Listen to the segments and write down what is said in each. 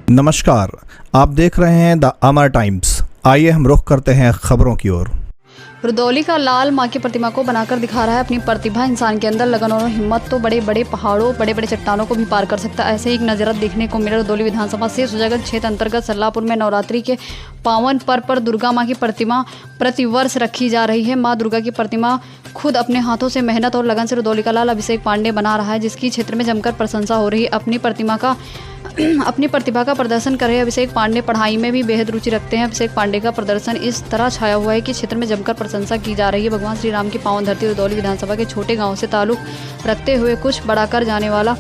नमस्कार, आप देख रहे हैं द अमर टाइम्स। आइए हम रुख करते हैं खबरों की ओर। रुदौली का लाल मां की प्रतिमा को बनाकर दिखा रहा है अपनी प्रतिभा। इंसान के अंदर लगन और हिम्मत तो बड़े बड़े पहाड़ों, बड़े बड़े चट्टानों को भी पार कर सकता है। ऐसे ही एक नज़ारा देखने को मिला रुदौली विधानसभा से सुजागल क्षेत्र अंतर्गत सल्लापुर में। नवरात्रि के पावन पर्व पर दुर्गा मां की प्रतिमा प्रतिवर्ष रखी जा रही है। मां दुर्गा की प्रतिमा खुद अपने हाथों से मेहनत और लगन से रुदौली का लाल अभिषेक पांडे बना रहा है, जिसकी क्षेत्र में जमकर प्रशंसा हो रही है। अपनी प्रतिभा का प्रदर्शन कर रहे अभिषेक पांडे पढ़ाई में भी बेहद रुचि रखते हैं। अभिषेक पांडे का प्रदर्शन इस तरह छाया हुआ है कि क्षेत्र में जमकर प्रशंसा की जा रही है। भगवान श्री राम की पावन धरती रुदौली विधानसभा के छोटे गांव से ताल्लुक रखते हुए कुछ बड़ा कर जाने वाला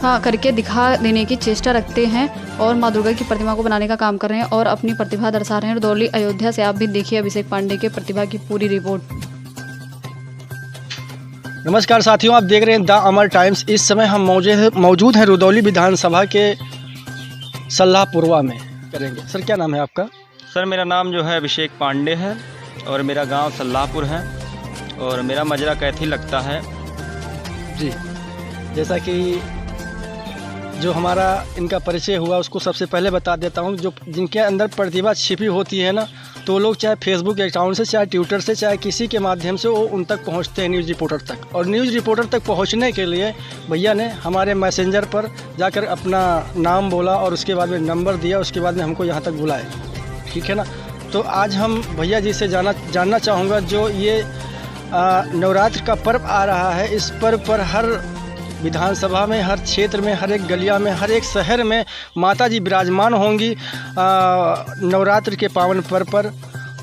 करके दिखा देने की चेष्टा रखते हैं और माँ दुर्गा की प्रतिमा को बनाने का काम कर रहे हैं और अपनी प्रतिभा दर्शा रहे हैं। रुदौली अयोध्या से आप भी देखिए अभिषेक पांडे के प्रतिभा की पूरी रिपोर्ट। नमस्कार साथियों, आप देख रहे हैं द अमर टाइम्स। इस समय हम मौजूद हैं रुदौली विधानसभा के सल्लापुरवा में। करेंगे सर, क्या नाम है आपका? सर मेरा नाम जो है अभिषेक पांडे है और मेरा गांव सल्लापुर है और मेरा मजरा कैथी लगता है जी। जैसा कि जो हमारा इनका परिचय हुआ उसको सबसे पहले बता देता हूँ। जो जिनके अंदर प्रतिभा छिपी होती है ना, तो लोग चाहे फेसबुक अकाउंट से, चाहे ट्विटर से, चाहे किसी के माध्यम से वो उन तक पहुँचते हैं, न्यूज़ रिपोर्टर तक। और न्यूज़ रिपोर्टर तक पहुँचने के लिए भैया ने हमारे मैसेंजर पर जाकर अपना नाम बोला और उसके बाद में नंबर दिया, उसके बाद में हमको यहाँ तक बुलाए। ठीक है ना। तो आज हम भैया जी से जानना चाहूँगा, जो ये नवरात्र का पर्व आ रहा है, इस पर्व पर हर विधानसभा में, हर क्षेत्र में, हर एक गलिया में, हर एक शहर में माता जी विराजमान होंगी। नवरात्र के पावन पर्व पर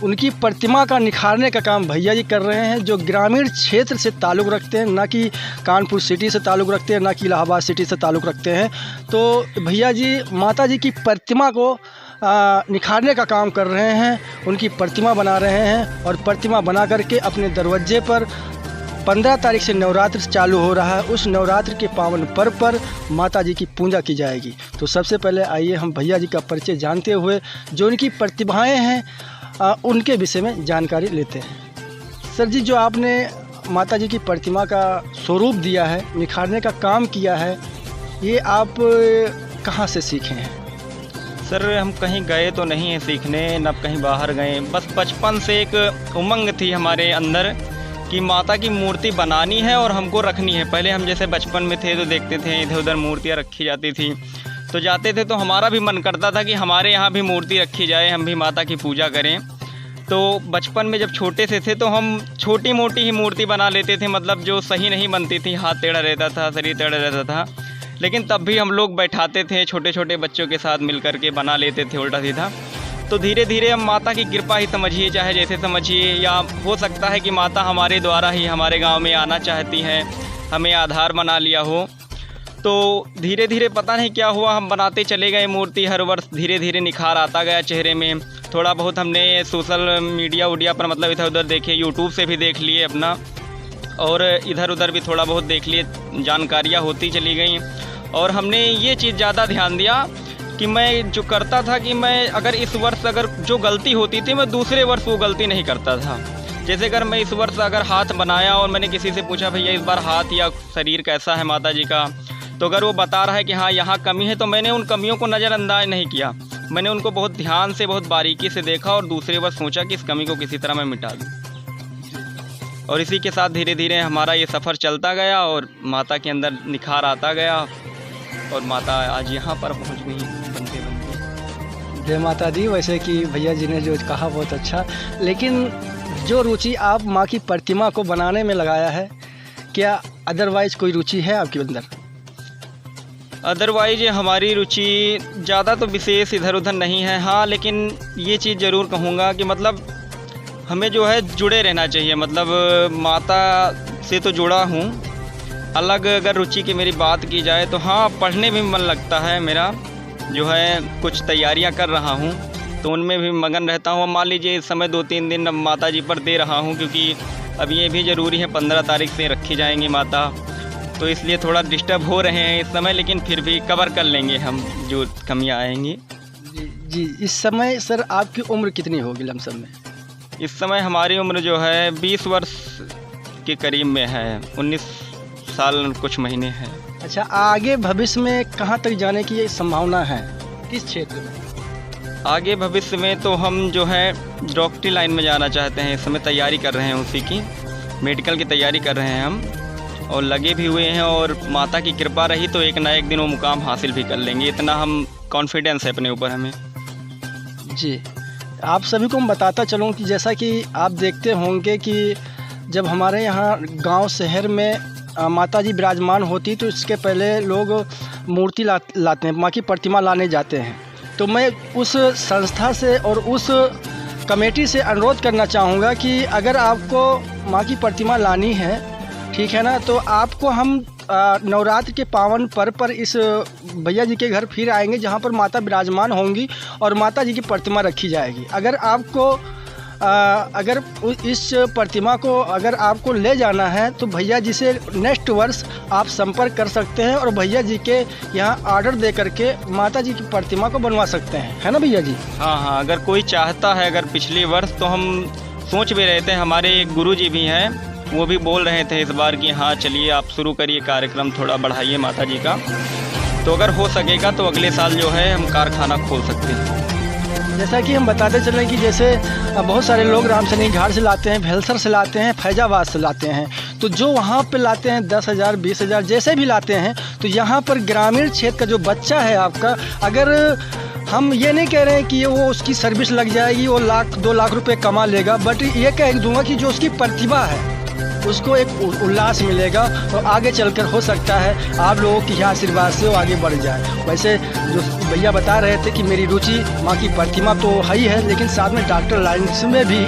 उनकी प्रतिमा का निखारने का काम भैया जी कर रहे हैं, जो ग्रामीण क्षेत्र से ताल्लुक़ रखते हैं, ना कि कानपुर सिटी से ताल्लुक़ रखते हैं, ना कि इलाहाबाद सिटी से ताल्लुक़ रखते हैं। तो भैया जी माता जी की प्रतिमा को निखारने का काम कर रहे हैं, उनकी प्रतिमा बना रहे हैं और प्रतिमा बना करके अपने दरवाजे पर 15 तारीख से नवरात्र चालू हो रहा है। उस नवरात्र के पावन पर्व पर माता जी की पूजा की जाएगी। तो सबसे पहले आइए हम भैया जी का परिचय जानते हुए जो उनकी प्रतिभाएं हैं उनके विषय में जानकारी लेते हैं। सर जी, जो आपने माता जी की प्रतिमा का स्वरूप दिया है, निखारने का काम किया है, ये आप कहाँ से सीखे हैं? सर हम कहीं गए तो नहीं है सीखने, न कहीं बाहर गए। बस बचपन से एक उमंग थी हमारे अंदर कि माता की मूर्ति बनानी है और हमको रखनी है। पहले हम जैसे बचपन में थे तो देखते थे इधर उधर मूर्तियाँ रखी जाती थी, तो जाते थे तो हमारा भी मन करता था कि हमारे यहाँ भी मूर्ति रखी जाए, हम भी माता की पूजा करें। तो बचपन में जब छोटे से थे तो हम छोटी मोटी ही मूर्ति बना लेते थे, मतलब जो सही नहीं बनती थी, हाथ टेढ़ा रहता था, शरीर टेढ़ा रहता था, लेकिन तब भी हम लोग बैठाते थे, छोटे छोटे बच्चों के साथ मिल कर के बना लेते थे उल्टा सीधा। तो धीरे धीरे हम माता की कृपा ही समझिए, चाहे जैसे समझिए, या हो सकता है कि माता हमारे द्वारा ही हमारे गांव में आना चाहती हैं, हमें आधार बना लिया हो। तो धीरे धीरे पता नहीं क्या हुआ, हम बनाते चले गए मूर्ति। हर वर्ष धीरे धीरे निखार आता गया चेहरे में। थोड़ा बहुत हमने सोशल मीडिया पर मतलब इधर उधर देखे, यूट्यूब से भी देख लिए अपना, और इधर उधर भी थोड़ा बहुत देख लिए, जानकारियाँ होती चली गई। और हमने ये चीज़ ज़्यादा ध्यान दिया कि मैं जो करता था कि मैं अगर इस वर्ष अगर जो गलती होती थी मैं दूसरे वर्ष वो गलती नहीं करता था। जैसे अगर मैं इस वर्ष अगर हाथ बनाया और मैंने किसी से पूछा भैया इस बार हाथ या शरीर कैसा है माता जी का, तो अगर वो बता रहा है कि हाँ यहाँ कमी है, तो मैंने उन कमियों को नज़रअंदाज नहीं किया। मैंने उनको बहुत ध्यान से, बहुत बारीकी से देखा और दूसरे वर्ष सोचा कि इस कमी को किसी तरह मैं मिटा दूँ। और इसी के साथ धीरे धीरे हमारा ये सफ़र चलता गया और माता के अंदर निखार आता गया और माता आज यहाँ पर पहुँच गई बनते बनते। जय माता दी। वैसे कि भैया जी ने जो कहा बहुत अच्छा, लेकिन जो रुचि आप माँ की प्रतिमा को बनाने में लगाया है, क्या अदरवाइज़ कोई रुचि है आपके अंदर? अदरवाइज हमारी रुचि ज़्यादा तो विशेष इधर उधर नहीं है। हाँ, लेकिन ये चीज़ ज़रूर कहूँगा कि मतलब हमें जो है जुड़े रहना चाहिए। मतलब माता से तो जुड़ा हूँ। अलग अगर रुचि की मेरी बात की जाए तो हाँ, पढ़ने में मन लगता है मेरा, जो है कुछ तैयारियां कर रहा हूं तो उनमें भी मगन रहता हूं। मान लीजिए इस समय 2-3 दिन माता जी पर दे रहा हूं, क्योंकि अब ये भी ज़रूरी है 15 तारीख से रखी जाएंगी माता, तो इसलिए थोड़ा डिस्टर्ब हो रहे हैं इस समय, लेकिन फिर भी कवर कर लेंगे हम जो कमियां आएंगी। जी। इस समय सर आपकी उम्र कितनी होगी लमसम में? इस समय हमारी उम्र जो है 20 वर्ष के करीब में है, 19 साल कुछ महीने हैं। अच्छा, आगे भविष्य में कहाँ तक जाने की संभावना है? किस क्षेत्र में? आगे भविष्य में तो हम जो है डॉक्टरी लाइन में जाना चाहते हैं। इस समय तैयारी कर रहे हैं उसी की, मेडिकल की तैयारी कर रहे हैं हम, और लगे भी हुए हैं। और माता की कृपा रही तो एक ना एक दिन वो मुकाम हासिल भी कर लेंगे, इतना हम कॉन्फिडेंस है अपने ऊपर हमें। जी, आप सभी को मैं बताता चलूँ कि जैसा कि आप देखते होंगे कि जब हमारे यहाँ गांव शहर में माता जी विराजमान होती तो इसके पहले लोग मूर्ति लाते हैं, माँ की प्रतिमा लाने जाते हैं। तो मैं उस संस्था से और उस कमेटी से अनुरोध करना चाहूँगा कि अगर आपको माँ की प्रतिमा लानी है, ठीक है ना, तो आपको हम नवरात्र के पावन पर्व पर इस भैया जी के घर फिर आएंगे जहाँ पर माता विराजमान होंगी और माता जी की प्रतिमा रखी जाएगी। अगर आपको अगर इस प्रतिमा को अगर आपको ले जाना है तो भैया जी से नेक्स्ट वर्ष आप संपर्क कर सकते हैं और भैया जी के यहाँ ऑर्डर दे करके माता जी की प्रतिमा को बनवा सकते हैं, है ना भैया जी? हाँ, अगर कोई चाहता है, अगर पिछले वर्ष तो हम सोच भी रहे थे, हमारे एक गुरुजी भी हैं, वो भी बोल रहे थे इस बार कि हाँ चलिए आप शुरू करिए कार्यक्रम, थोड़ा बढ़ाइए माता जी का। तो अगर हो सकेगा तो अगले साल जो है हम कारखाना खोल सकते हैं। जैसा कि हम बताते चल रहे हैं कि जैसे बहुत सारे लोग रामसनी घाट से लाते हैं, भेलसर से लाते हैं, फैजाबाद से लाते हैं, तो जो वहाँ पे लाते हैं 10,000 20,000 जैसे भी लाते हैं, तो यहाँ पर ग्रामीण क्षेत्र का जो बच्चा है आपका, अगर हम ये नहीं कह रहे हैं कि वो उसकी सर्विस लग जाएगी, वो 1-2 लाख रुपए कमा लेगा, बट ये कह दूंगा कि जो उसकी प्रतिभा है उसको एक उल्लास मिलेगा और आगे चलकर हो सकता है आप लोगों की आशीर्वाद से वो आगे बढ़ जाए। वैसे जो भैया बता रहे थे कि मेरी रुचि माँ की प्रतिमा तो है ही है, लेकिन साथ में डॉक्टर लाइन्स में भी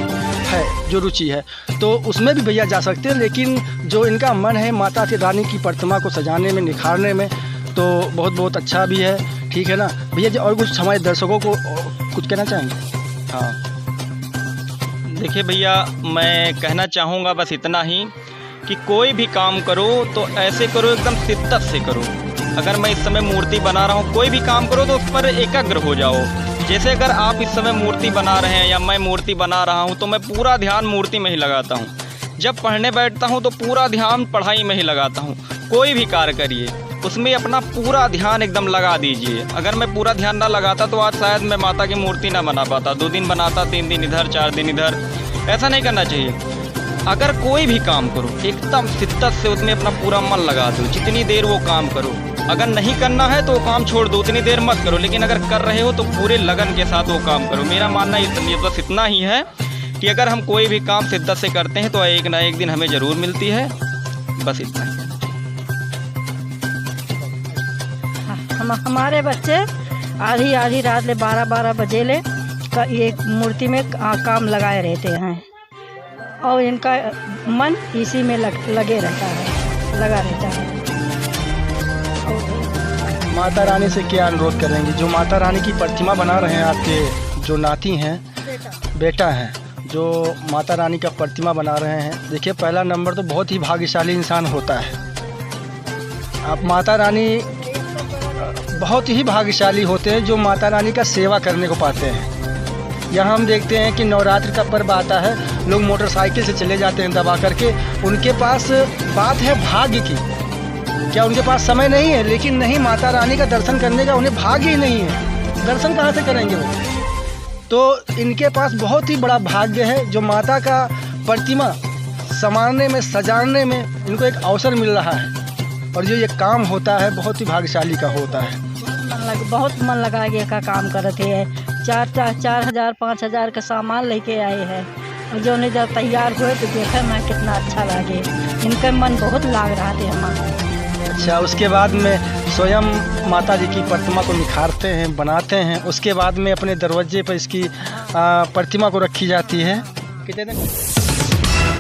है जो रुचि है, तो उसमें भी भैया जा सकते हैं। लेकिन जो इनका मन है माता की रानी की प्रतिमा को सजाने में, निखारने में, तो बहुत बहुत अच्छा भी है, ठीक है ना भैया जी? और कुछ हमारे दर्शकों को कुछ कहना चाहेंगे? हाँ, देखिए भैया, मैं कहना चाहूँगा बस इतना ही कि कोई भी काम करो तो ऐसे करो, एकदम शिद्दत से करो। अगर मैं इस समय मूर्ति बना रहा हूँ, कोई भी काम करो तो उस पर एकाग्र हो जाओ। जैसे अगर आप इस समय मूर्ति बना रहे हैं या मैं मूर्ति बना रहा हूँ तो मैं पूरा ध्यान मूर्ति में ही लगाता हूँ। जब पढ़ने बैठता हूँ तो पूरा ध्यान पढ़ाई में ही लगाता हूँ। कोई भी कार्य करिए उसमें अपना पूरा ध्यान एकदम लगा दीजिए। अगर मैं पूरा ध्यान ना लगाता तो आज शायद मैं माता की मूर्ति ना बना पाता, 2 दिन बनाता, 3 दिन इधर, 4 दिन इधर। ऐसा नहीं करना चाहिए। अगर कोई भी काम करो एकदम शिद्दत से उसमें अपना पूरा मन लगा दो, जितनी देर वो काम करो। अगर नहीं करना है तो वो काम छोड़ दो, उतनी देर मत करो, लेकिन अगर कर रहे हो तो पूरे लगन के साथ वो काम करो। मेरा मानना बस इतना ही है कि अगर हम कोई भी काम शिद्दत से करते हैं तो एक ना एक दिन हमें ज़रूर मिलती है। बस इतना ही। हमारे बच्चे आधी रात ले 12 बजे ले ये मूर्ति में काम लगाए रहते हैं और इनका मन इसी में लगा रहता है। माता रानी से क्या अनुरोध करेंगे? जो माता रानी की प्रतिमा बना रहे हैं आपके जो नाती हैं, बेटा हैं, जो माता रानी का प्रतिमा बना रहे हैं, देखिए पहला नंबर तो बहुत ही भाग्यशाली इंसान होता है। आप माता रानी बहुत ही भाग्यशाली होते हैं जो माता रानी का सेवा करने को पाते हैं। यहाँ हम देखते हैं कि नवरात्र का पर्व आता है, लोग मोटरसाइकिल से चले जाते हैं दबा करके। उनके पास बात है भाग्य की, क्या उनके पास समय नहीं है? लेकिन नहीं, माता रानी का दर्शन करने का उन्हें भाग्य ही नहीं है, दर्शन कहाँ से करेंगे वो? तो इनके पास बहुत ही बड़ा भाग्य है जो माता का प्रतिमा संवारने में, सजाने में इनको एक अवसर मिल रहा है। और जो ये काम होता है बहुत ही भाग्यशाली का होता है। बहुत मन लगा के काम करते हैं। 4,000 5,000 का सामान लेके आए हैं और जो नहीं जब तैयार हुए तो देखा मैं कितना अच्छा लगे। इनका मन बहुत लाग रहा थे हमारा। अच्छा, उसके बाद में स्वयं माता जी की प्रतिमा को निखारते हैं, बनाते हैं, उसके बाद में अपने दरवाजे पर इसकी प्रतिमा को रखी जाती है। कितने दिन